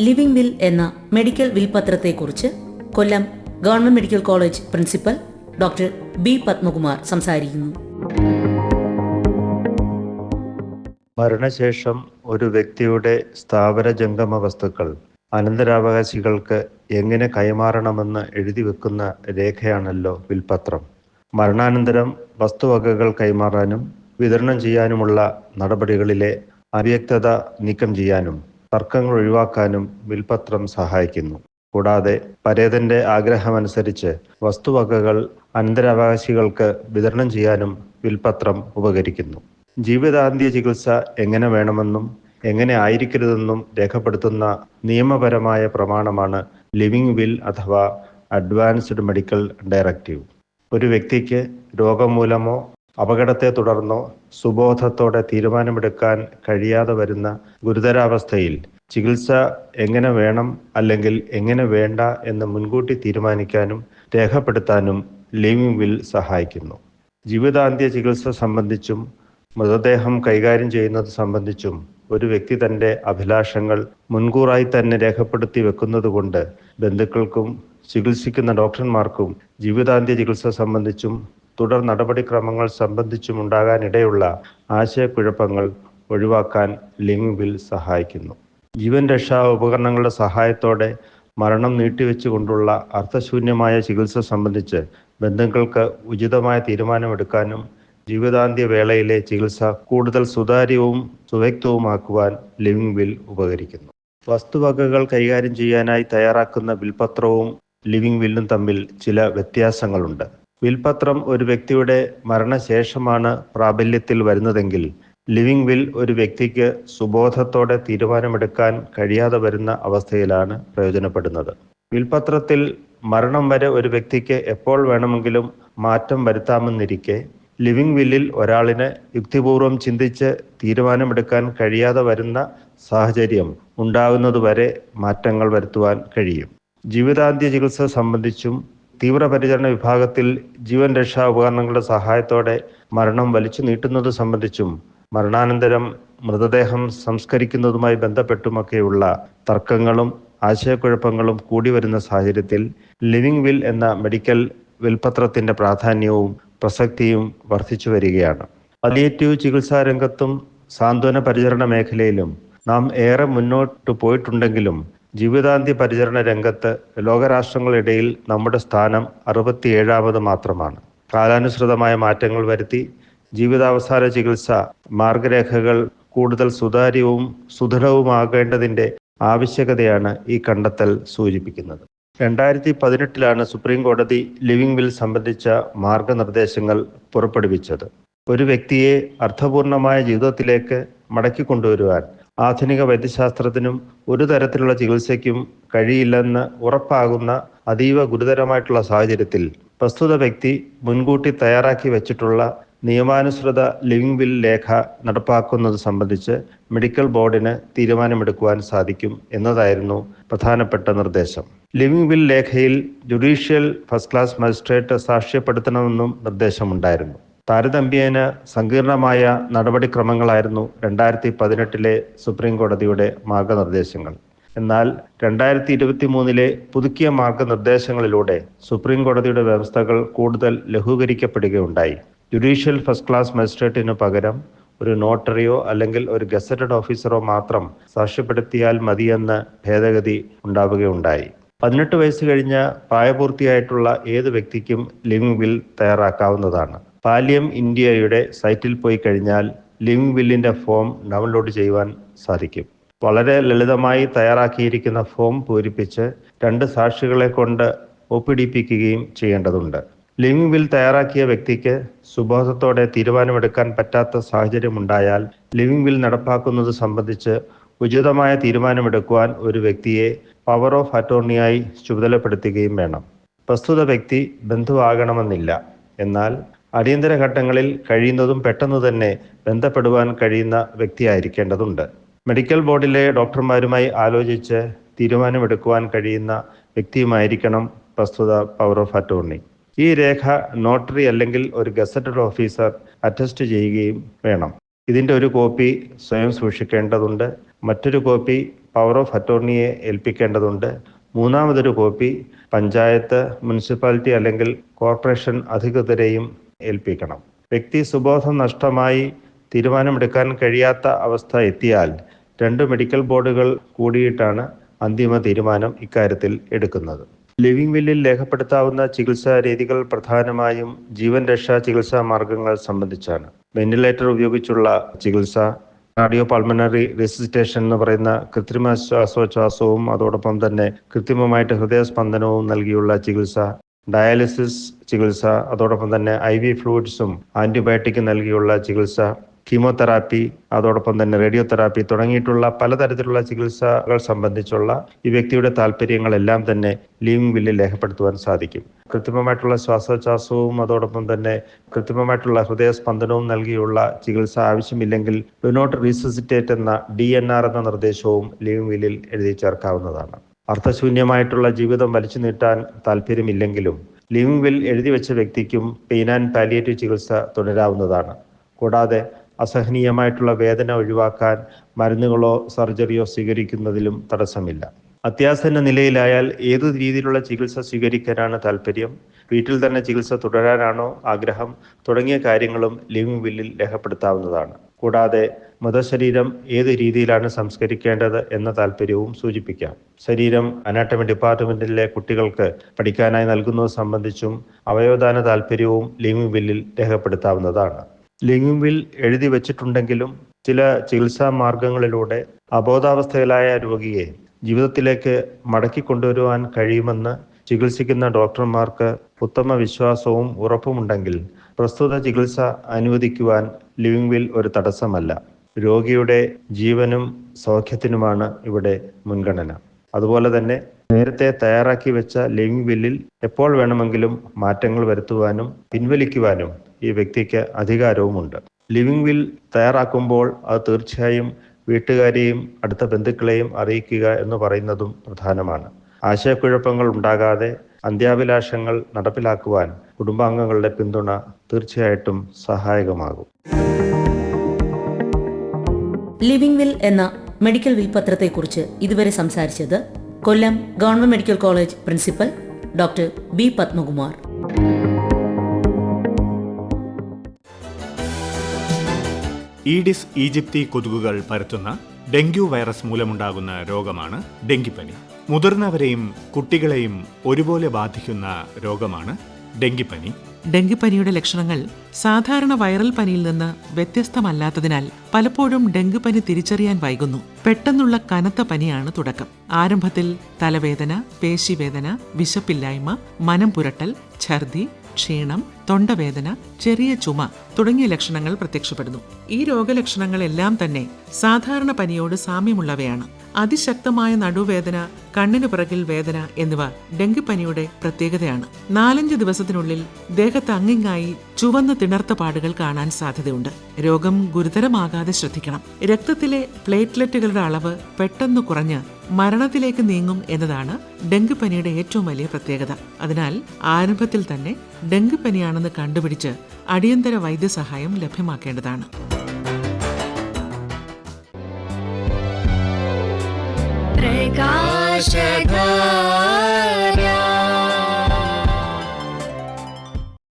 Living will എന്ന medical വിൽപത്രത്തെക്കുറിച്ച് Kollam government medical college principal doctor B Padmakumar സംസാരിക്കുന്നു. മരണശേഷം ഒരു വ്യക്തിയുടെ സ്ഥാവര ജംഗമ വസ്തുക്കൾ അനന്തരാവകാശികൾക്ക് എങ്ങനെ കൈമാറണമെന്ന് എഴുതി വെക്കുന്ന രേഖയാണല്ലോ വിൽപത്രം. മരണാനന്തരം വസ്തുവകകൾ കൈമാറാനും വിതരണം ചെയ്യാനുമുള്ള നടപടികളിലെ അവ്യക്തത നീക്കം ചെയ്യാനും തർക്കങ്ങൾ ഒഴിവാക്കാനും വിൽപത്രം സഹായിക്കുന്നു. കൂടാതെ പരേതന്റെ ആഗ്രഹമനുസരിച്ച് വസ്തുവകകൾ അനന്തരാവകാശികൾക്ക് വിതരണം ചെയ്യാനും വിൽപത്രം ഉപകരിക്കുന്നു. ജീവിതാന്ത്യ ചികിത്സ എങ്ങനെ വേണമെന്നും എങ്ങനെ ആയിരിക്കരുതെന്നും രേഖപ്പെടുത്തുന്ന നിയമപരമായ പ്രമാണമാണ് ലിവിംഗ് വിൽ അഥവാ അഡ്വാൻസ്ഡ് മെഡിക്കൽ ഡയറക്റ്റീവ്. ഒരു വ്യക്തിക്ക് രോഗം മൂലമോ അപകടത്തെ തുടർന്നോ സുബോധത്തോടെ തീരുമാനമെടുക്കാൻ കഴിയാതെ വരുന്ന ഗുരുതരാവസ്ഥയിൽ ചികിത്സ എങ്ങനെ വേണം അല്ലെങ്കിൽ എങ്ങനെ വേണ്ട എന്ന് മുൻകൂട്ടി തീരുമാനിക്കാനും രേഖപ്പെടുത്താനും ലിവിംഗ് വിൽ സഹായിക്കുന്നു. ജീവിതാന്ത്യ ചികിത്സ സംബന്ധിച്ചും മൃതദേഹം കൈകാര്യം ചെയ്യുന്നത് സംബന്ധിച്ചും ഒരു വ്യക്തി തൻ്റെ അഭിലാഷങ്ങൾ മുൻകൂറായി തന്നെ രേഖപ്പെടുത്തി വെക്കുന്നതുകൊണ്ട് ബന്ധുക്കൾക്കും ചികിത്സിക്കുന്ന ഡോക്ടർമാർക്കും ജീവിതാന്ത്യ ചികിത്സ സംബന്ധിച്ചും തുടർ നടപടിക്രമങ്ങൾ സംബന്ധിച്ചും ഉണ്ടാകാനിടയുള്ള ആശയക്കുഴപ്പങ്ങൾ ഒഴിവാക്കാൻ ലിവിംഗ് വിൽ സഹായിക്കുന്നു. ജീവൻ രക്ഷാ ഉപകരണങ്ങളുടെ സഹായത്തോടെ മരണം നീട്ടിവെച്ചുകൊണ്ടുള്ള അർത്ഥശൂന്യമായ ചികിത്സ സംബന്ധിച്ച് ബന്ധുക്കൾക്ക് ഉചിതമായ തീരുമാനമെടുക്കാനും ജീവിതാന്ത്യ വേളയിലെ ചികിത്സ കൂടുതൽ സുതാര്യവും സുവ്യക്തവുമാക്കുവാൻ ലിവിംഗ് വിൽ ഉപകരിക്കുന്നു. വസ്തുവകകൾ കൈകാര്യം ചെയ്യാനായി തയ്യാറാക്കുന്ന വിൽപത്രവും ലിവിംഗ് വില്ലും തമ്മിൽ ചില വ്യത്യാസങ്ങളുണ്ട്. വിൽപത്രം ഒരു വ്യക്തിയുടെ മരണശേഷമാണ് പ്രാബല്യത്തിൽ വരുന്നതെങ്കിൽ ലിവിംഗ് വിൽ ഒരു വ്യക്തിക്ക് സുബോധത്തോടെ തീരുമാനമെടുക്കാൻ കഴിയാതെ വരുന്ന അവസ്ഥയിലാണ് പ്രയോജനപ്പെടുന്നത്. വിൽപത്രത്തിൽ മരണം വരെ ഒരു വ്യക്തിക്ക് എപ്പോൾ വേണമെങ്കിലും മാറ്റം വരുത്താമെന്നിരിക്കെ ലിവിംഗ് വില്ലിൽ ഒരാളിന് യുക്തിപൂർവം ചിന്തിച്ച് തീരുമാനമെടുക്കാൻ കഴിയാതെ വരുന്ന സാഹചര്യം ഉണ്ടാകുന്നതുവരെ മാറ്റങ്ങൾ വരുത്തുവാൻ കഴിയും. ജീവിതാന്ത്യ ചികിത്സ സംബന്ധിച്ചും തീവ്രപരിചരണ വിഭാഗത്തിൽ ജീവൻ രക്ഷാ ഉപകരണങ്ങളുടെ സഹായത്തോടെ മരണം വലിച്ചു നീട്ടുന്നത് സംബന്ധിച്ചും മരണാനന്തരം മൃതദേഹം സംസ്കരിക്കുന്നതുമായി ബന്ധപ്പെട്ടുമൊക്കെയുള്ള തർക്കങ്ങളും ആശയക്കുഴപ്പങ്ങളും കൂടി വരുന്ന സാഹചര്യത്തിൽ ലിവിംഗ് വിൽ എന്ന മെഡിക്കൽ വിൽപത്രത്തിന്റെ പ്രാധാന്യവും പ്രസക്തിയും വർദ്ധിച്ചു വരികയാണ്. പാലിയേറ്റീവ് ചികിത്സാ രംഗത്തും സാന്ത്വന പരിചരണ മേഖലയിലും നാം ഏറെ മുന്നോട്ട് പോയിട്ടുണ്ടെങ്കിലും ജീവിതാന്ത്യ പരിചരണ രംഗത്ത് ലോകരാഷ്ട്രങ്ങളിടയിൽ നമ്മുടെ സ്ഥാനം 67ാമത് മാത്രമാണ്. കാലാനുസൃതമായ മാറ്റങ്ങൾ വരുത്തി ജീവിതാവസാന ചികിത്സ മാർഗരേഖകൾ കൂടുതൽ സുതാര്യവും സുദൃഢവുമാകേണ്ടതിൻ്റെ ആവശ്യകതയാണ് ഈ കണ്ടെത്തൽ സൂചിപ്പിക്കുന്നത്. 2018 സുപ്രീം കോടതി ലിവിംഗ് വിൽ സംബന്ധിച്ച മാർഗനിർദ്ദേശങ്ങൾ പുറപ്പെടുവിച്ചത്. ഒരു വ്യക്തിയെ അർത്ഥപൂർണമായ ജീവിതത്തിലേക്ക് മടക്കിക്കൊണ്ടുവരുവാൻ ആധുനിക വൈദ്യശാസ്ത്രത്തിനും ഒരു തരത്തിലുള്ള ചികിത്സയ്ക്കും കഴിയില്ലെന്ന് ഉറപ്പാകുന്ന അതീവ ഗുരുതരമായിട്ടുള്ള സാഹചര്യത്തിൽ പ്രസ്തുത വ്യക്തി മുൻകൂട്ടി തയ്യാറാക്കി വെച്ചിട്ടുള്ള നിയമാനുസൃത ലിവിംഗ് വിൽ രേഖ നടപ്പാക്കുന്നത് സംബന്ധിച്ച് മെഡിക്കൽ ബോർഡിന് തീരുമാനമെടുക്കുവാൻ സാധിക്കും എന്നതായിരുന്നു പ്രധാനപ്പെട്ട നിർദ്ദേശം. ലിവിംഗ് വിൽ രേഖയിൽ ജുഡീഷ്യൽ ഫസ്റ്റ് ക്ലാസ് മജിസ്ട്രേറ്റ് സാക്ഷ്യപ്പെടുത്തണമെന്നും നിർദ്ദേശമുണ്ടായിരുന്നു. താരതമ്യേന സങ്കീർണമായ നടപടിക്രമങ്ങളായിരുന്നു 2018 സുപ്രീം കോടതിയുടെ മാർഗനിർദ്ദേശങ്ങൾ. എന്നാൽ 2023 പുതുക്കിയ മാർഗനിർദ്ദേശങ്ങളിലൂടെ സുപ്രീം കോടതിയുടെ വ്യവസ്ഥകൾ കൂടുതൽ ലഘൂകരിക്കപ്പെടുകയുണ്ടായി. ജുഡീഷ്യൽ ഫസ്റ്റ് ക്ലാസ് മജിസ്ട്രേറ്റിന് പകരം ഒരു നോട്ടറിയോ അല്ലെങ്കിൽ ഒരു ഗസറ്റഡ് ഓഫീസറോ മാത്രം സാക്ഷ്യപ്പെടുത്തിയാൽ മതിയെന്ന് ഭേദഗതി ഉണ്ടാവുകയുണ്ടായി. 18 വയസ്സ് കഴിഞ്ഞ പ്രായപൂർത്തിയായിട്ടുള്ള ഏത് വ്യക്തിക്കും ലിവിംഗ് വിൽ തയ്യാറാക്കാവുന്നതാണ്. പാലിയം ഇന്ത്യയുടെ സൈറ്റിൽ പോയി കഴിഞ്ഞാൽ ലിവിംഗ് വില്ലിൻ്റെ ഫോം ഡൗൺലോഡ് ചെയ്യുവാൻ സാധിക്കും. വളരെ ലളിതമായി തയ്യാറാക്കിയിരിക്കുന്ന ഫോം പൂരിപ്പിച്ച് 2 സാക്ഷികളെ കൊണ്ട് ഒപ്പിടിപ്പിക്കുകയും ചെയ്യേണ്ടതുണ്ട്. ലിവിംഗ് വിൽ തയ്യാറാക്കിയ വ്യക്തിക്ക് സുബോധത്തോടെ തീരുമാനമെടുക്കാൻ പറ്റാത്ത സാഹചര്യമുണ്ടായാൽ ലിവിംഗ് വിൽ നടപ്പാക്കുന്നത് സംബന്ധിച്ച് ഉചിതമായ തീരുമാനമെടുക്കുവാൻ ഒരു വ്യക്തിയെ പവർ ഓഫ് അറ്റോർണിയായി ചുമതലപ്പെടുത്തുകയും വേണം. പ്രസ്തുത വ്യക്തി ബന്ധുവാകണമെന്നില്ല. എന്നാൽ അടിയന്തര ഘട്ടങ്ങളിൽ കഴിയുന്നതും പെട്ടെന്ന് തന്നെ ബന്ധപ്പെടുവാൻ കഴിയുന്ന വ്യക്തിയായിരിക്കേണ്ടതുണ്ട്. മെഡിക്കൽ ബോർഡിലെ ഡോക്ടർമാരുമായി ആലോചിച്ച് തീരുമാനമെടുക്കുവാൻ കഴിയുന്ന വ്യക്തിയുമായിരിക്കണം പ്രസ്തുത പവർ ഓഫ് അറ്റോർണി. ഈ രേഖ നോട്ടറി അല്ലെങ്കിൽ ഒരു ഗസറ്റഡ് ഓഫീസർ അറ്റസ്റ്റ് ചെയ്യുകയും വേണം. ഇതിൻ്റെ ഒരു കോപ്പി സ്വയം സൂക്ഷിക്കേണ്ടതുണ്ട്. മറ്റൊരു കോപ്പി പവർ ഓഫ് അറ്റോർണിയെ ഏൽപ്പിക്കേണ്ടതുണ്ട്. മൂന്നാമതൊരു കോപ്പി പഞ്ചായത്ത്, മുനിസിപ്പാലിറ്റി അല്ലെങ്കിൽ കോർപ്പറേഷൻ അധികൃതരെയും ഏൽപ്പിക്കണം. വ്യക്തി സുബോധം നഷ്ടമായി തീരുമാനമെടുക്കാൻ കഴിയാത്ത അവസ്ഥ എത്തിയാൽ 2 മെഡിക്കൽ ബോർഡുകൾ കൂടിയിട്ടാണ് അന്തിമ തീരുമാനം ഇക്കാര്യത്തിൽ എടുക്കുന്നത്. ലിവിംഗ് വില്ലിൽ രേഖപ്പെടുത്താവുന്ന ചികിത്സാ രീതികൾ പ്രധാനമായും ജീവൻ രക്ഷാ ചികിത്സാ മാർഗങ്ങൾ സംബന്ധിച്ചാണ്. വെന്റിലേറ്റർ ഉപയോഗിച്ചുള്ള ചികിത്സ, കാർഡിയോ പൾമണറി റെസിസിറ്റേഷൻ എന്ന് പറയുന്ന കൃത്രിമ ശ്വാസോച്ഛ്വാസവും അതോടൊപ്പം തന്നെ കൃത്രിമമായിട്ട് ഹൃദയസ്പന്ദനവും നൽകിയുള്ള ചികിത്സ, ഡയാലിസിസ് ചികിത്സ, അതോടൊപ്പം തന്നെ IV ഫ്ലൂയിഡ്സും ആന്റിബയോട്ടിക് നൽകിയുള്ള ചികിത്സ, കീമോതെറാപ്പി, അതോടൊപ്പം തന്നെ റേഡിയോതെറാപ്പി തുടങ്ങിയിട്ടുള്ള പലതരത്തിലുള്ള ചികിത്സകൾ സംബന്ധിച്ചുള്ള ഈ വ്യക്തിയുടെ താല്പര്യങ്ങളെല്ലാം തന്നെ ലിവിംഗ് വില്ലിൽ രേഖപ്പെടുത്തുവാൻ സാധിക്കും. കൃത്രിമമായിട്ടുള്ള ശ്വാസോച്ഛ്വാസവും അതോടൊപ്പം തന്നെ കൃത്രിമമായിട്ടുള്ള ഹൃദയസ്പന്ദനവും നൽകിയുള്ള ചികിത്സ ആവശ്യമില്ലെങ്കിൽ ഡു നോട്ട് റീസസിറ്റേറ്റ് എന്ന DNR എന്ന നിർദ്ദേശവും ലിവിംഗ് വില്ലിൽ എഴുതി ചേർക്കാവുന്നതാണ്. അർത്ഥശൂന്യമായിട്ടുള്ള ജീവിതം വലിച്ചു നീട്ടാൻ താല്പര്യമില്ലെങ്കിലും ലിവിംഗ് വിൽ എഴുതി വെച്ച വ്യക്തിക്കും പെയിൻ ആൻഡ് പാലിയേറ്റീവ് ചികിത്സ തുടരാവുന്നതാണ്. കൂടാതെ അസഹനീയമായിട്ടുള്ള വേദന ഒഴിവാക്കാൻ മരുന്നുകളോ സർജറിയോ സ്വീകരിക്കുന്നതിലും തടസ്സമില്ല. അത്യാസന്ന നിലയിലായാൽ ഏതു രീതിയിലുള്ള ചികിത്സ സ്വീകരിക്കാനാണ് താല്പര്യം, വീട്ടിൽ തന്നെ ചികിത്സ തുടരാനാണോ ആഗ്രഹം തുടങ്ങിയ കാര്യങ്ങളും ലിവിംഗ് വില്ലിൽ രേഖപ്പെടുത്താവുന്നതാണ്. കൂടാതെ മൃതശരീരം ഏത് രീതിയിലാണ് സംസ്കരിക്കേണ്ടത് എന്ന താല്പര്യവും സൂചിപ്പിക്കാം. ശരീരം അനാട്ടമി ഡിപ്പാർട്ട്മെന്റിലെ കുട്ടികൾക്ക് പഠിക്കാനായി നൽകുന്നത് സംബന്ധിച്ചും അവയവദാന താല്പര്യവും ലിവിംഗ് വില്ലിൽ രേഖപ്പെടുത്താവുന്നതാണ്. ലിവിംഗ് വിൽ എഴുതി വച്ചിട്ടുണ്ടെങ്കിലും ചില ചികിത്സാ മാർഗങ്ങളിലൂടെ അബോധാവസ്ഥയിലായ രോഗിയെ ജീവിതത്തിലേക്ക് മടക്കി കൊണ്ടുവരുവാൻ കഴിയുമെന്ന് ചികിത്സിക്കുന്ന ഡോക്ടർമാർക്ക് ഉത്തമ വിശ്വാസവും ഉറപ്പുമുണ്ടെങ്കിൽ പ്രസ്തുത ചികിത്സ അനുവദിക്കുവാൻ ലിവിംഗ് വിൽ ഒരു തടസ്സമല്ല. രോഗിയുടെ ജീവനും സൗഖ്യത്തിനുമാണ് ഇവിടെ മുൻഗണന. അതുപോലെ തന്നെ നേരത്തെ തയ്യാറാക്കി വെച്ച ലിവിംഗ് വില്ലിൽ എപ്പോൾ വേണമെങ്കിലും മാറ്റങ്ങൾ വരുത്തുവാനും പിൻവലിക്കുവാനും ഈ വ്യക്തിക്ക് അധികാരവുമുണ്ട്. ലിവിംഗ് വിൽ തയ്യാറാക്കുമ്പോൾ അത് തീർച്ചയായും വീട്ടുകാരെയും അടുത്ത ബന്ധുക്കളെയും അറിയിക്കുക എന്ന് പറയുന്നതും പ്രധാനമാണ്. ആശയക്കുഴപ്പങ്ങൾ ഉണ്ടാകാതെ അന്ത്യാഭിലാഷങ്ങൾ നടപ്പിലാക്കുവാൻ കുടുംബാംഗങ്ങളുടെ പിന്തുണ തീർച്ചയായിട്ടും സഹായകമാകും. ലിവിംഗ് വിൽ എന്ന മെഡിക്കൽ വിൽപത്രത്തെക്കുറിച്ച് ഇതുവരെ സംസാരിച്ചത് Kollam government medical college principal doctor B. Padmakumar. Aedes aegypti കൊതുകുകൾ പരത്തുന്ന ഡെങ്കു വൈറസ് മൂലമുണ്ടാകുന്ന രോഗമാണ് ഡെങ്കിപ്പനി. മുതിർന്നവരെയും കുട്ടികളെയും ഒരുപോലെ ബാധിക്കുന്ന രോഗമാണ് ഡെങ്കിപ്പനി. ഡെങ്കിപ്പനിയുടെ ലക്ഷണങ്ങൾ സാധാരണ വൈറൽ പനിയിൽ നിന്ന് വ്യത്യസ്തമല്ലാത്തതിനാൽ പലപ്പോഴും ഡെങ്കിപ്പനി തിരിച്ചറിയാൻ വൈകുന്നു. പെട്ടെന്നുള്ള കനത്ത പനിയാണ് തുടക്കം. ആരംഭത്തിൽ തലവേദന, പേശിവേദന, വിശപ്പില്ലായ്മ, മനം പുരട്ടൽ, ഛർദി, ക്ഷീണം, തൊണ്ടവേദന, ചെറിയ ചുമ തുടങ്ങിയ ലക്ഷണങ്ങൾ പ്രത്യക്ഷപ്പെടുന്നു. ഈ രോഗലക്ഷണങ്ങളെല്ലാം തന്നെ സാധാരണ പനിയോട് സാമ്യമുള്ളവയാണ്. അതിശക്തമായ നടുവേദന, കണ്ണിനു പിറകിൽ വേദന എന്നിവ ഡെങ്കിപ്പനിയുടെ പ്രത്യേകതയാണ്. 4-5 ദിവസത്തിനുള്ളിൽ ദേഹത്ത് അങ്ങിങ്ങായി ചുവന്ന തിണർത്ത പാടുകൾ കാണാൻ സാധ്യതയുണ്ട്. രോഗം ഗുരുതരമാകാതെ ശ്രദ്ധിക്കണം. രക്തത്തിലെ പ്ലേറ്റ്ലെറ്റുകളുടെ അളവ് പെട്ടെന്ന് കുറഞ്ഞ് മരണത്തിലേക്ക് നീങ്ങും എന്നതാണ് ഡെങ്കിപ്പനിയുടെ ഏറ്റവും വലിയ പ്രത്യേകത. അതിനാൽ ആരംഭത്തിൽ തന്നെ ഡെങ്കിപ്പനിയാണെന്ന് കണ്ടുപിടിച്ച് അടിയന്തര വൈദ്യസഹായം ലഭ്യമാക്കേണ്ടതാണ്. പ്രകാശധാര